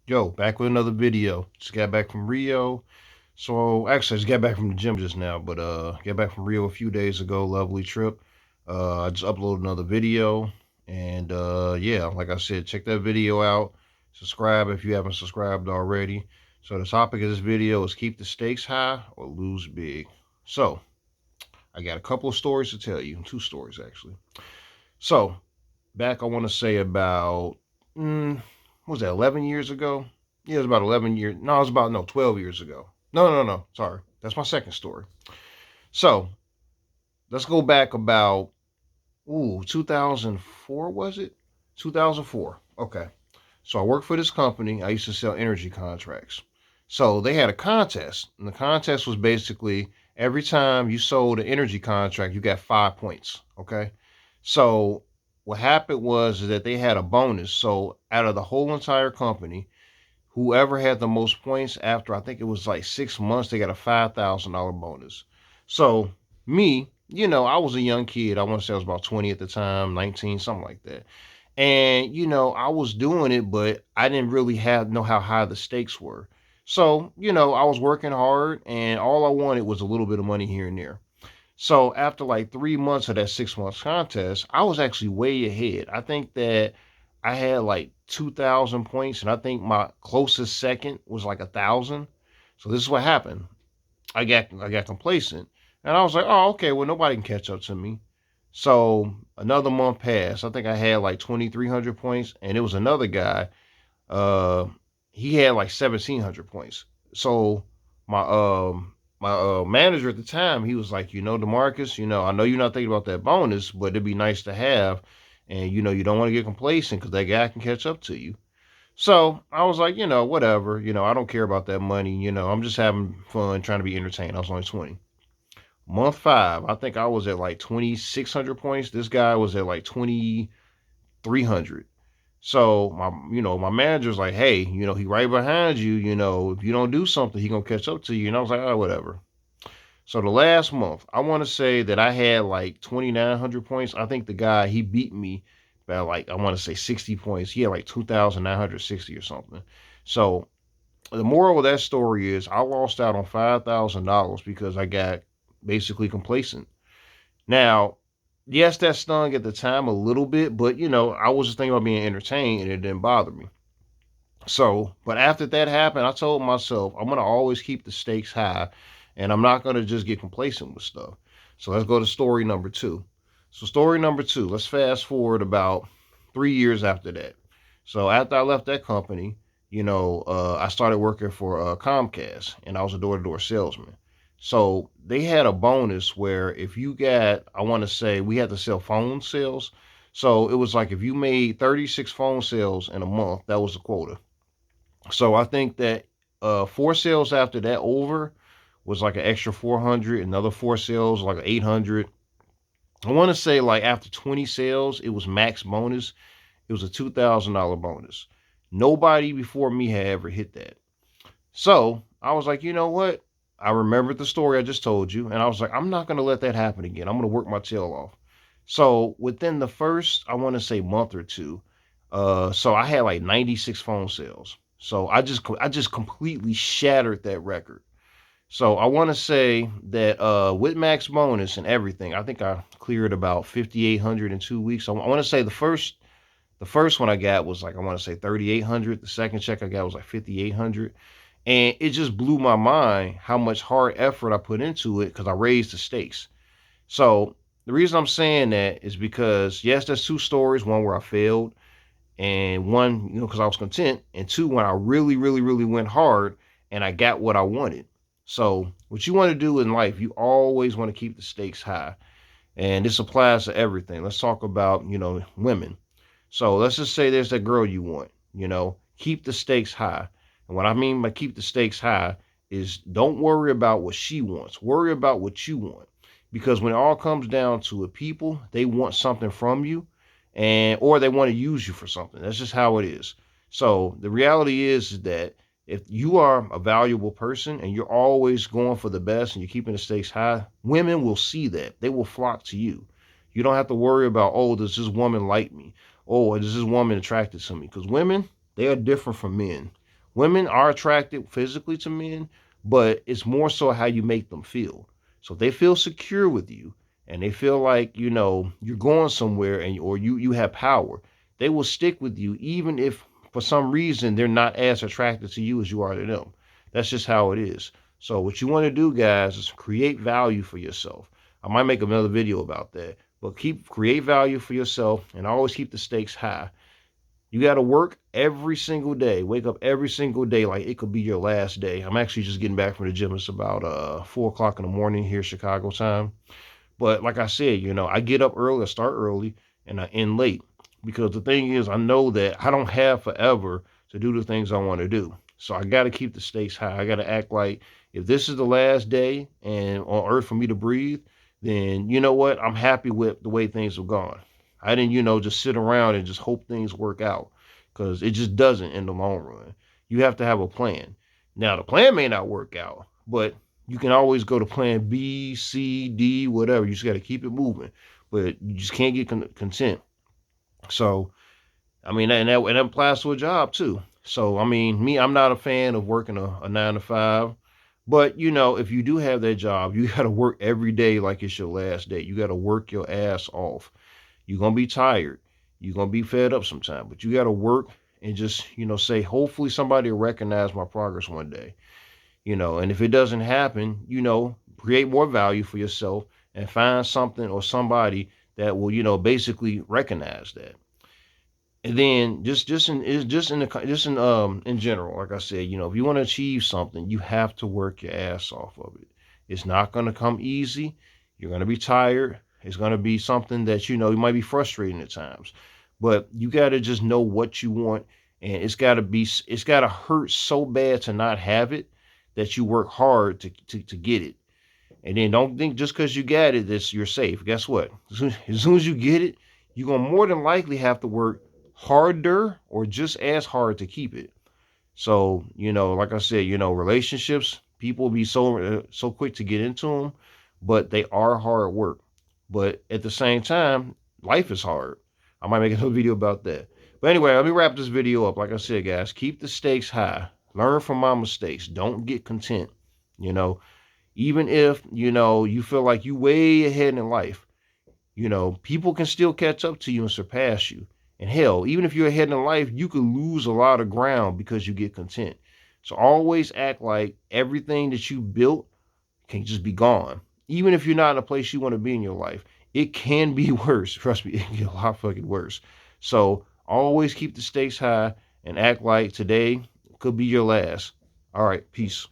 Yo, back with another video. Just got back from Rio. So actually, I just got back from the gym just now, but got back from Rio a few days ago. Lovely trip. I just uploaded another video, and yeah, like I said, check that video out. Subscribe if you haven't subscribed already. So the topic of this video is keep the stakes high or lose big. So I got a couple of stories to tell you, two stories actually. So back, I want to say about what was that, 11 years ago? Yeah, it was about 11 years. No, it was about, no, 12 years ago. No. Sorry. That's my second story. So let's go back about, 2004, was it? 2004. Okay. So I worked for this company. I used to sell energy contracts. So they had a contest. And the contest was basically every time you sold an energy contract, you got 5 points. Okay. So what happened was that they had a bonus. So out of the whole entire company, whoever had the most points after, I think it was like 6 months, they got a $5,000 bonus. So me, I was a young kid. I want to say I was about 20 at the time, 19, something like that. And I was doing it, but I didn't really have know how high the stakes were. So I was working hard, and all I wanted was a little bit of money here and there. So after like 3 months of that 6 months contest, I was actually way ahead. I think that I had like 2,000 points, and I think my closest second was like 1,000. So this is what happened. I got complacent, and I was like, oh, okay, well, nobody can catch up to me. So another month passed. I think I had like 2,300 points, and it was another guy. Uh, he had like 1,700 points. So my manager at the time, he was like, Demarcus, I know you're not thinking about that bonus, but it'd be nice to have, and you don't want to get complacent because that guy can catch up to you. So I was like, whatever, I don't care about that money, I'm just having fun, trying to be entertained. I was only 20. Month five, I think I was at like 2,600 points. This guy was at like 2,300. So my manager's like, hey, he right behind you. If you don't do something, he gonna catch up to you. And I was like, oh, whatever. So the last month, I want to say that I had like 2,900 points. I think the guy, he beat me by like, I want to say 60 points. He had like 2,960 or something. So the moral of that story is I lost out on $5,000 because I got basically complacent. Now, yes, that stung at the time a little bit, but I was just thinking about being entertained and it didn't bother me. So, but after that happened, I told myself I'm gonna always keep the stakes high, and I'm not gonna just get complacent with stuff. So let's go to story number two. So story number two. Let's fast forward about 3 years after that. So after I left that company, I started working for Comcast, and I was a door-to-door salesman. So they had a bonus where if you got, I want to say, we had to sell phone sales. So it was like if you made 36 phone sales in a month, that was the quota. So I think that four sales after that over was like an extra 400. Another four sales like 800. I want to say like after 20 sales, it was max bonus. It was a $2,000 bonus. Nobody before me had ever hit that. So I was like, you know what? I remembered the story I just told you, and I was like, I'm not gonna let that happen again. I'm gonna work my tail off. So within the first, I want to say month or two, so I had like 96 phone sales. So I just completely shattered that record. So I want to say that with max bonus and everything, I think I cleared about 5,800 in 2 weeks. So I want to say the first one I got was like I want to say 3,800. The second check I got was like 5,800, and it just blew my mind how much hard effort I put into it because I raised the stakes. So the reason I'm saying that is because yes, there's two stories. One where I failed, and one, because I was content, and two, when I really, really, really went hard and I got what I wanted. So what you want to do in life, you always want to keep the stakes high, and this applies to everything. Let's talk about women. So let's just say there's that girl you want. Keep the stakes high, and what I mean by keep the stakes high is don't worry about what she wants. Worry about what you want, because when it all comes down to it, people, they want something from you, and or they want to use you for something. That's just how it is. So the reality is that if you are a valuable person and you're always going for the best and you're keeping the stakes high, women will see that. They will flock to you. You don't have to worry about, oh, does this woman like me? Oh, is this woman attracted to me? Because women, they are different from men. Women are attracted physically to men, but it's more so how you make them feel. So if they feel secure with you and they feel like, you're going somewhere and or you have power, they will stick with you even if for some reason they're not as attracted to you as you are to them. That's just how it is. So what you want to do, guys, is create value for yourself. I might make another video about that, but create value for yourself and always keep the stakes high. You got to work every single day. Wake up every single day like it could be your last day. I'm actually just getting back from the gym. It's about 4 o'clock in the morning here, Chicago time. But like I said, I get up early, I start early, and I end late. Because the thing is, I know that I don't have forever to do the things I want to do. So I got to keep the stakes high. I got to act like if this is the last day and on earth for me to breathe, then you know what? I'm happy with the way things have gone. I didn't, just sit around and just hope things work out because it just doesn't in the long run. You have to have a plan. Now, the plan may not work out, but you can always go to plan B, C, D, whatever. You just got to keep it moving, but you just can't get content. So, I mean, and that applies to a job too. So, I mean, I'm not a fan of working a 9 to 5, but if you do have that job, you got to work every day like it's your last day. You got to work your ass off. You're going to be tired. You're going to be fed up sometime, but you got to work and just, say, hopefully somebody will recognize my progress one day, and if it doesn't happen, create more value for yourself and find something or somebody that will, basically recognize that. And then in general, like I said, if you want to achieve something, you have to work your ass off of it. It's not going to come easy. You're going to be tired. It's going to be something that you might be frustrating at times, but you got to just know what you want, and it's got to hurt so bad to not have it that you work hard to get it. And then don't think just because you got it that you're safe. Guess what? As soon as you get it, you're gonna more than likely have to work harder or just as hard to keep it. So like I said, relationships, people be so quick to get into them, but they are hard work. But at the same time, life is hard. I might make another video about that. But anyway, let me wrap this video up. Like I said, guys, keep the stakes high. Learn from my mistakes. Don't get content. You know, even if, you feel like you way ahead in life, people can still catch up to you and surpass you. And hell, even if you're ahead in life, you could lose a lot of ground because you get content. So always act like everything that you built can just be gone. Even if you're not in a place you want to be in your life, it can be worse. Trust me, it can get a lot fucking worse. So always keep the stakes high and act like today could be your last. All right, peace.